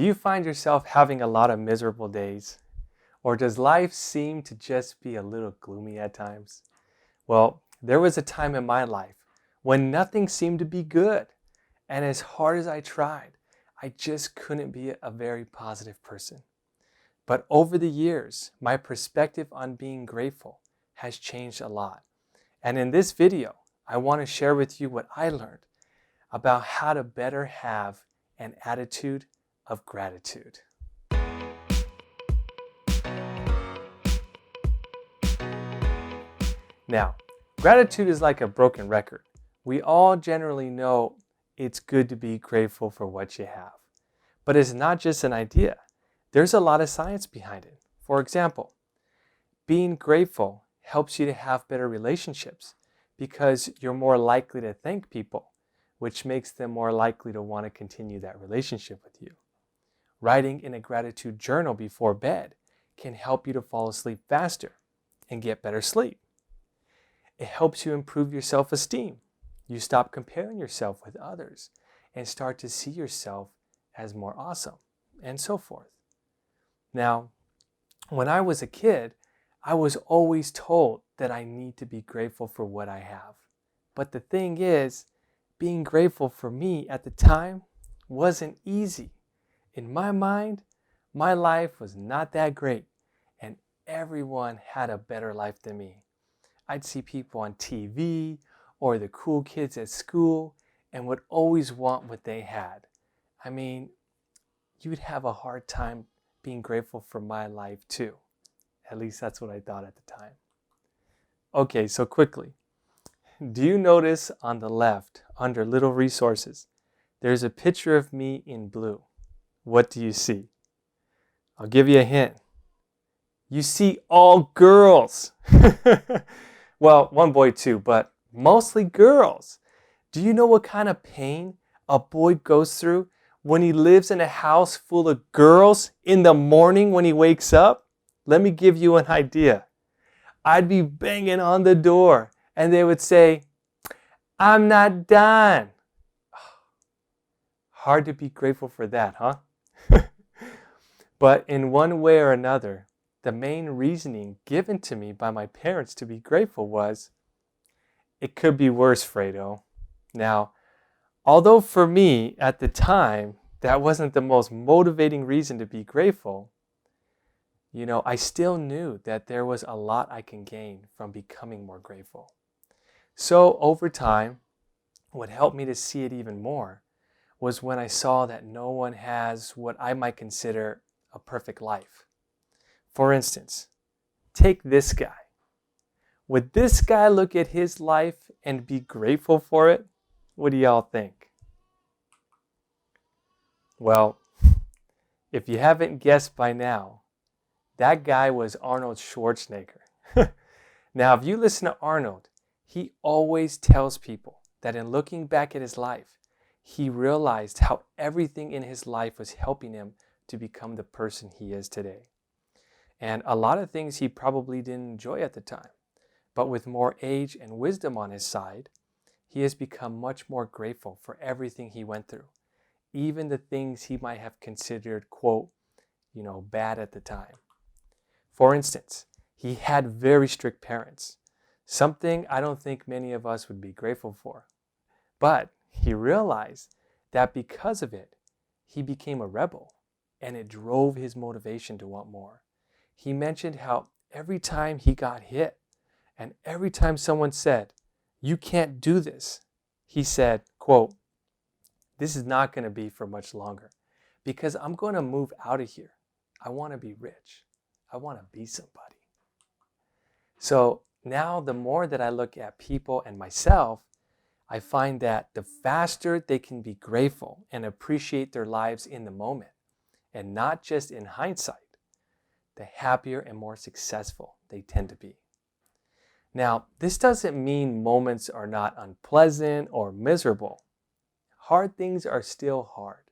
Do you find yourself having a lot of miserable days? Or does life seem to just be a little gloomy at times? Well, there was a time in my life when nothing seemed to be good. And as hard as I tried, I just couldn't be a very positive person. But over the years, my perspective on being grateful has changed a lot. And in this video, I want to share with you what I learned about how to better have an attitude of gratitude. Now, gratitude is like a broken record. We all generally know it's good to be grateful for what you have. But it's not just an idea. There's a lot of science behind it. For example, being grateful helps you to have better relationships because you're more likely to thank people, which makes them more likely to want to continue that relationship with you. Writing in a gratitude journal before bed can help you to fall asleep faster and get better sleep. It helps you improve your self-esteem. You stop comparing yourself with others and start to see yourself as more awesome, and so forth. Now, when I was a kid, I was always told that I need to be grateful for what I have. But the thing is, being grateful for me at the time wasn't easy. In my mind, my life was not that great, and everyone had a better life than me. I'd see people on TV or the cool kids at school and would always want what they had. I mean, you'd have a hard time being grateful for my life too. At least that's what I thought at the time. Okay, so quickly. Do you notice on the left, under little resources, there's a picture of me in blue? What do you see? I'll give you a hint. You see all girls. Well, one boy too, but mostly girls. Do you know what kind of pain a boy goes through when he lives in a house full of girls in the morning when he wakes up? Let me give you an idea. I'd be banging on the door and they would say, "I'm not done." Hard to be grateful for that, huh? But in one way or another, the main reasoning given to me by my parents to be grateful was, it could be worse, Fredo. Now, although for me at the time, that wasn't the most motivating reason to be grateful, I still knew that there was a lot I can gain from becoming more grateful. So over time, what helped me to see it even more was when I saw that no one has what I might consider a perfect life. For instance, take this guy. Would this guy look at his life and be grateful for it? What do y'all think? Well, if you haven't guessed by now, that guy was Arnold Schwarzenegger. Now, if you listen to Arnold, he always tells people that in looking back at his life, he realized how everything in his life was helping him to become the person he is today. And a lot of things he probably didn't enjoy at the time. But with more age and wisdom on his side, he has become much more grateful for everything he went through, even the things he might have considered, quote, bad at the time. For instance, he had very strict parents, something I don't think many of us would be grateful for. But he realized that because of it, he became a rebel, and it drove his motivation to want more. He mentioned how every time he got hit, and every time someone said, "You can't do this," he said, quote, "This is not going to be for much longer because I'm going to move out of here. I want to be rich. I want to be somebody." So now the more that I look at people and myself, I find that the faster they can be grateful and appreciate their lives in the moment, and not just in hindsight, the happier and more successful they tend to be. Now, this doesn't mean moments are not unpleasant or miserable. Hard things are still hard.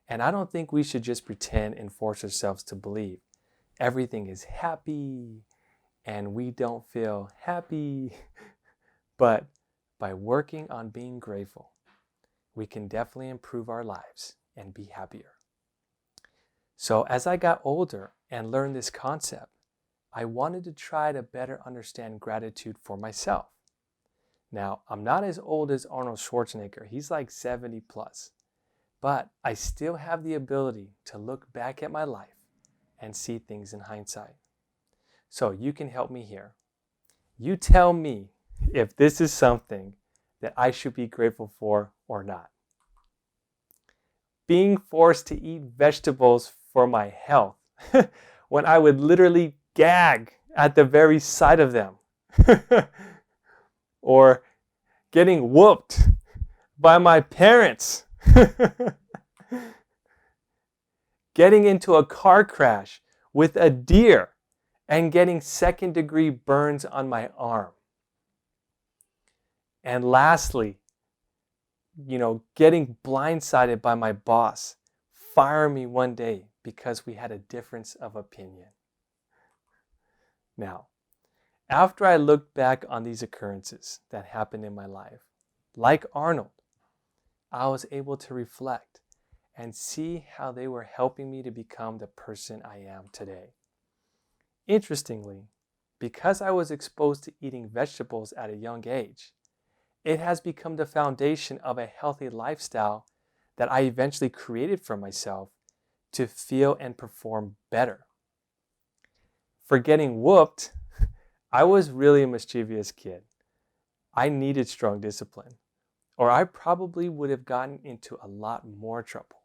And I don't think we should just pretend and force ourselves to believe everything is happy and we don't feel happy. But by working on being grateful, we can definitely improve our lives and be happier. So as I got older and learned this concept, I wanted to try to better understand gratitude for myself. Now, I'm not as old as Arnold Schwarzenegger. He's like 70 plus. But I still have the ability to look back at my life and see things in hindsight. So you can help me here. You tell me if this is something that I should be grateful for or not. Being forced to eat vegetables for my health when I would literally gag at the very sight of them. Or getting whooped by my parents. Getting into a car crash with a deer and getting second-degree burns on my arm. And lastly, getting blindsided by my boss, firing me one day because we had a difference of opinion. Now, after I looked back on these occurrences that happened in my life, like Arnold, I was able to reflect and see how they were helping me to become the person I am today. Interestingly, because I was exposed to eating vegetables at a young age, it has become the foundation of a healthy lifestyle that I eventually created for myself to feel and perform better. For getting whooped, I was really a mischievous kid. I needed strong discipline, or I probably would have gotten into a lot more trouble.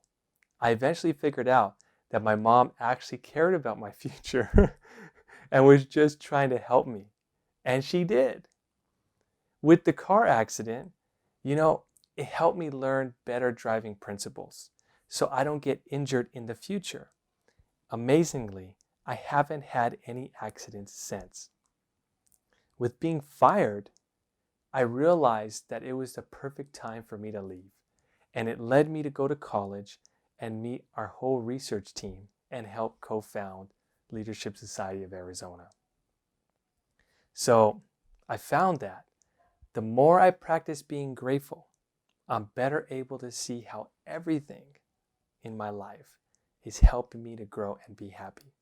I eventually figured out that my mom actually cared about my future and was just trying to help me. And she did. With the car accident, it helped me learn better driving principles so I don't get injured in the future. Amazingly, I haven't had any accidents since. With being fired, I realized that it was the perfect time for me to leave, and it led me to go to college and meet our whole research team and help co-found Leadership Society of Arizona. So I found that the more I practice being grateful, I'm better able to see how everything in my life is helping me to grow and be happy.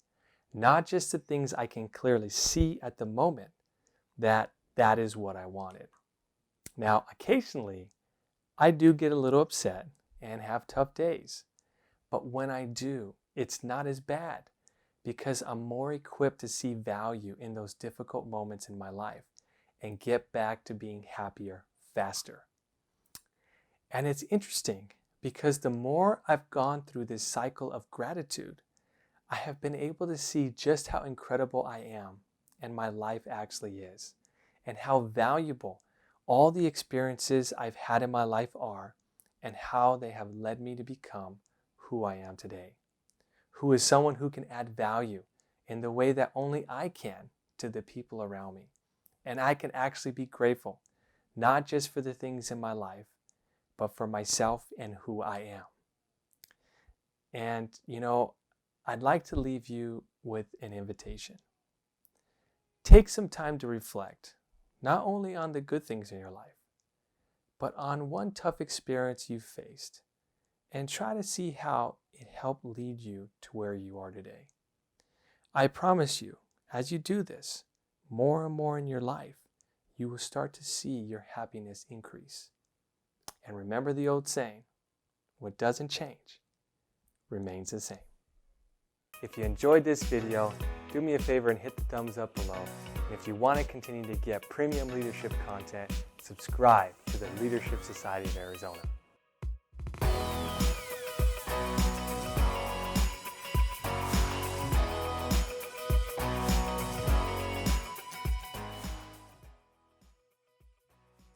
Not just the things I can clearly see at the moment that is what I wanted. Now, occasionally, I do get a little upset and have tough days. But when I do, it's not as bad because I'm more equipped to see value in those difficult moments in my life and get back to being happier faster. And it's interesting because the more I've gone through this cycle of gratitude, I have been able to see just how incredible I am and my life actually is, and how valuable all the experiences I've had in my life are, and how they have led me to become who I am today, who is someone who can add value in the way that only I can to the people around me. And I can actually be grateful, not just for the things in my life, but for myself and who I am. And, I'd like to leave you with an invitation. Take some time to reflect, not only on the good things in your life, but on one tough experience you faced, and try to see how it helped lead you to where you are today. I promise you, as you do this, more and more in your life, you will start to see your happiness increase. And remember the old saying, what doesn't change remains the same. If you enjoyed this video, do me a favor and hit the thumbs up below. And if you want to continue to get premium leadership content, subscribe to the Leadership Society of Arizona.